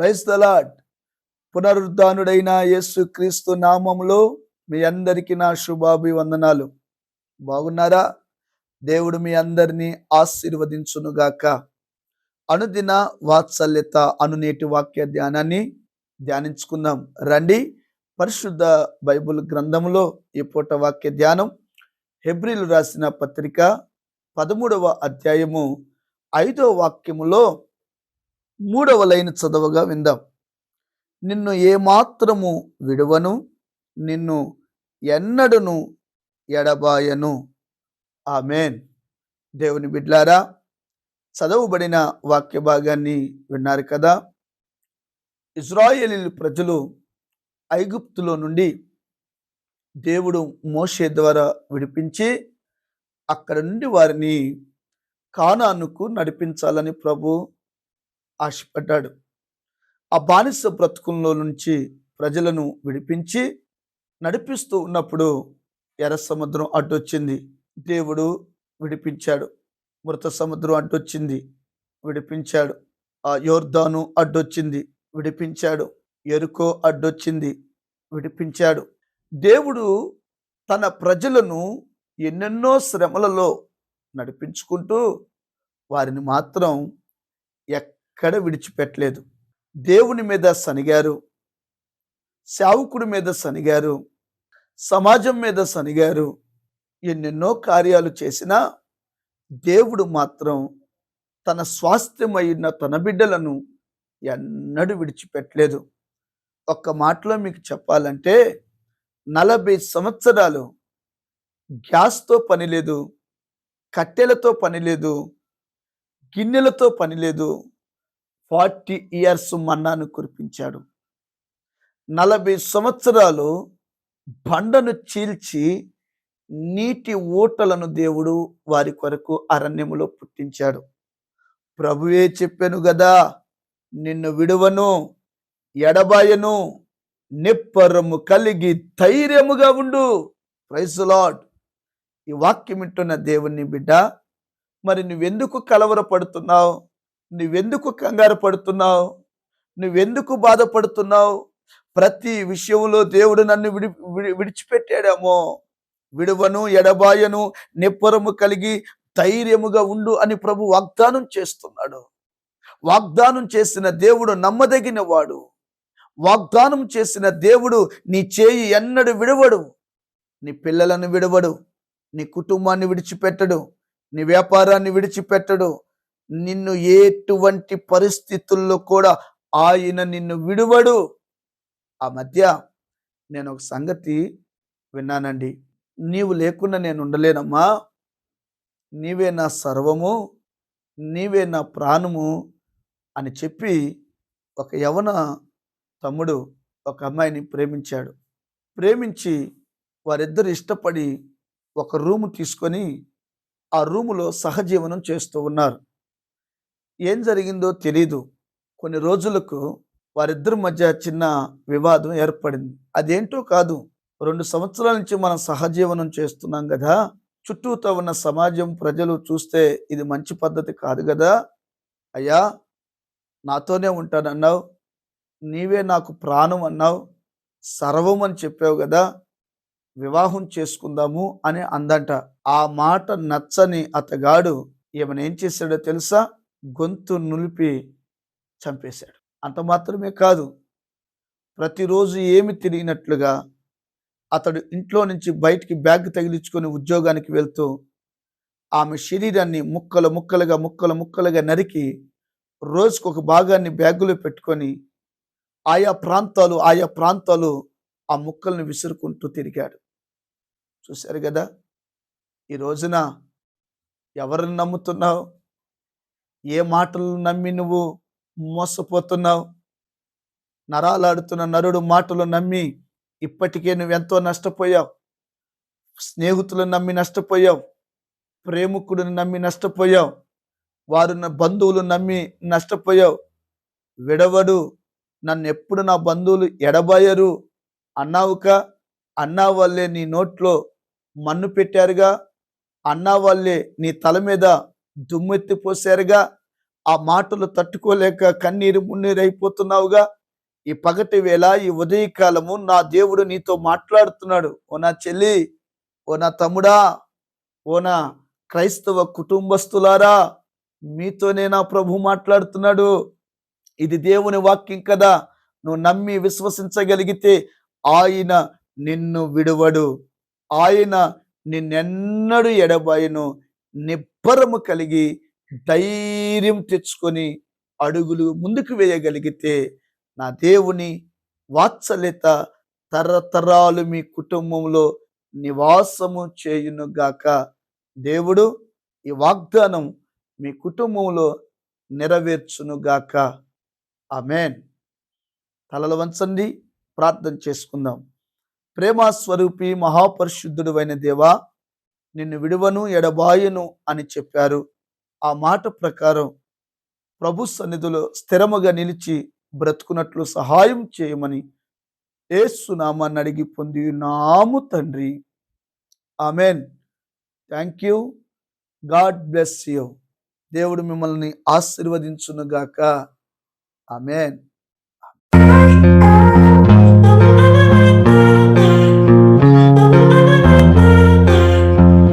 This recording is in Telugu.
Praise the lord. పునరుద్ధానుడైన యేసు క్రీస్తు నామములో మీ అందరికీ నా శుభాభివందనాలు. బాగున్నారా? దేవుడు మీ అందరినీ ఆశీర్వదించునుగాక. అనుదిన వాత్సల్యత అనునేటి వాక్య ధ్యానాన్ని ధ్యానించుకుందాం రండి. పరిశుద్ధ బైబిల్ గ్రంథములో ఈ పూట వాక్య ధ్యానం హెబ్రీలు రాసిన పత్రిక 13వ అధ్యాయము 5వ వాక్యములో 3వ లైన్ చదవగా విందాం. నిన్ను ఏమాత్రము విడువను, నిన్ను ఎన్నడును ఎడబాయను. ఆమేన్. దేవుని బిడ్లారా, చదవబడిన వాక్య భాగాన్ని విన్నారు కదా. ఇశ్రాయేలీయుల ప్రజలు ఐగుప్తులో నుండి దేవుడు మోషే ద్వారా విడిపించి అక్కడ నుండి వారిని కానానుకు నడిపించాలని ప్రభు ఆశపడ్డాడు. ఆ బానిస బ్రతుకుల్లో నుంచి ప్రజలను విడిపించి నడిపిస్తూ ఉన్నప్పుడు ఎర్ర సముద్రం అడ్డొచ్చింది, దేవుడు విడిపించాడు. మృత సముద్రం అడ్డొచ్చింది, విడిపించాడు. ఆ యోర్దాను అడ్డొచ్చింది, విడిపించాడు. ఎరుకో అడ్డొచ్చింది, విడిపించాడు. దేవుడు తన ప్రజలను ఎన్నెన్నో శ్రమలలో నడిపించుకుంటూ వారిని మాత్రం ఎక్కడ విడిచిపెట్టలేదు. దేవుని మీద సనిగారు, సేవకుడి మీద సనిగారు, సమాజం మీద సనిగారు, ఎన్నెన్నో కార్యాలు చేసినా దేవుడు మాత్రం తన స్వాస్థ్యమైన తన బిడ్డలను ఎన్నడూ విడిచిపెట్టలేదు. ఒక్క మాటలో మీకు చెప్పాలంటే 40 సంవత్సరాలు గ్యాస్తో పని లేదు, కట్టెలతో పని లేదు, గిన్నెలతో పని లేదు. 40 years మన్నాను కురిపించాడు. 40 సంవత్సరాలు బండను చీల్చి నీటి ఊటలను దేవుడు వారి కొరకు అరణ్యములో పుట్టించాడు. ప్రభువే చెప్పాను గదా, నిన్ను విడువను, ఎడబాయను, నిప్పరము కలిగి ధైర్యముగా ఉండు. Praise the Lord. ఈ వాక్యం వింటున్న దేవుని బిడ్డ, మరి నువ్వెందుకు కలవరపడుతున్నావు? నువ్వెందుకు కంగారు పడుతున్నావు? నువ్వెందుకు బాధపడుతున్నావు? ప్రతి విషయంలో దేవుడు నన్ను విడిచిపెట్టాడేమో, విడువను, ఎడబాయను, నిప్పరము కలిగి ధైర్యముగా ఉండు అని ప్రభు వాగ్దానం చేస్తున్నాడు. వాగ్దానం చేసిన దేవుడు నమ్మదగిన వాడు. వాగ్దానం చేసిన దేవుడు నీ చేయి ఎన్నడూ విడవడు. నీ పిల్లలను విడవడు, నీ కుటుంబాన్ని విడిచిపెట్టడు, నీ వ్యాపారాన్ని విడిచిపెట్టడు. నిన్ను ఎటువంటి పరిస్థితుల్లో కూడా ఆయన నిన్ను విడువడు. ఆ మధ్య నేను ఒక సంగతి విన్నానండి. నీవు లేకుండా నేను ఉండలేనమ్మా, నీవే నా సర్వము, నీవే నా ప్రాణము అని చెప్పి ఒక యవన తమ్ముడు ఒక అమ్మాయిని ప్రేమించాడు. ప్రేమించి వారిద్దరు ఇష్టపడి ఒక రూము తీసుకొని ఆ రూములో సహజీవనం చేస్తూ ఉన్నారు. ఏం జరిగిందో తెలీదు. కొన్ని రోజులకు వారిద్దరి మధ్య చిన్న వివాదం ఏర్పడింది. అదేంటో కాదు, 2 సంవత్సరాల నుంచి మనం సహజీవనం చేస్తున్నాం కదా, చుట్టూతో ఉన్న సమాజం ప్రజలు చూస్తే ఇది మంచి పద్ధతి కాదు కదా. అయ్యా, నాతోనే ఉంటానన్నావు, నీవే నాకు ప్రాణం అన్నావు, సర్వం అని చెప్పావు కదా, వివాహం చేసుకుందాము అని అందంట. ఆ మాట నచ్చని అతగాడు ఏమనేం చేశాడో తెలుసా? గొంతు నులిపి చంపేశాడు. అంత మాత్రమే కాదు, ప్రతిరోజు ఏమి తిరిగినట్లుగా అతడు ఇంట్లో నుంచి బయటికి బ్యాగ్ తగిలించుకొని ఉద్యోగానికి వెళ్తూ ఆమె శరీరాన్ని ముక్కలుగా నరికి రోజుకొక భాగాన్ని బ్యాగులో పెట్టుకొని ఆయా ప్రాంతాలు ఆ ముక్కల్ని విసురుకుంటూ తిరిగాడు. చూశారు కదా. ఈ రోజున ఎవరిని నమ్ముతున్నావు? ఏ మాటలు నమ్మి నువ్వు మోసపోతున్నావు? నరాలాడుతున్న నరుడు మాటలు నమ్మి ఇప్పటికే నువ్వెంతో నష్టపోయావు. స్నేహితులను నమ్మి నష్టపోయావు, ప్రేమికుడిని నమ్మి నష్టపోయావు, వారున్న బంధువులు నమ్మి నష్టపోయావు. విడవడు, నన్ను ఎప్పుడు నా బంధువులు ఎడబాయరు అన్నావుగా. అన్నా వాళ్ళే నీ నోట్లో మన్ను పెట్టారుగా, అన్నా వాళ్ళే నీ తల మీద దుమ్మెత్తి పోసారుగా, ఆ మాటలు తట్టుకోలేక కన్నీరు మున్నీరు అయిపోతున్నావుగా, ఈ పగటి వేళ ఈ ఉదయకాలము నా దేవుడు నీతో మాట్లాడుతున్నాడు. ఓ నా చెల్లి, ఓ నా తమ్ముడా, ఓ నా క్రైస్తవ కుటుంబస్తులారా, మీతోనే నా ప్రభు మాట్లాడుతున్నాడు. ఇది దేవుని వాక్యం కదా. నువ్వు నమ్మి విశ్వసించగలిగితే ఆయన నిన్ను విడువడు, ఆయన నిన్నెన్నడూ ఎడబాయను. నిబ్బరము కలిగి ధైర్యం తెచ్చుకొని అడుగులు ముందుకు వేయగలిగితే నా దేవుని వాత్సల్యత తరతరాలు మీ కుటుంబంలో నివాసము చేయునుగాక. దేవుడు ఈ వాగ్దానం మీ కుటుంబంలో నెరవేర్చునుగాక. ఆమేన్. తలలు వంచండి, ప్రార్థన చేసుకుందాం. ప్రేమ స్వరూపి మహాపరిశుద్ధుడు అయిన దేవా, నిన్ను విడువను ఎడబాయను అని చెప్పారు. ఆ మాట ప్రకారం ప్రభు సన్నిధిలో స్థిరముగా నిలిచి బ్రతుకున్నట్లు సహాయం చేయమని యేసు నామాన్ని అడిగి పొంది నాము తండ్రి. Amen. Thank you. God bless you. దేవుడు మిమ్మల్ని ఆశీర్వదించునుగాక. ఆమెన్.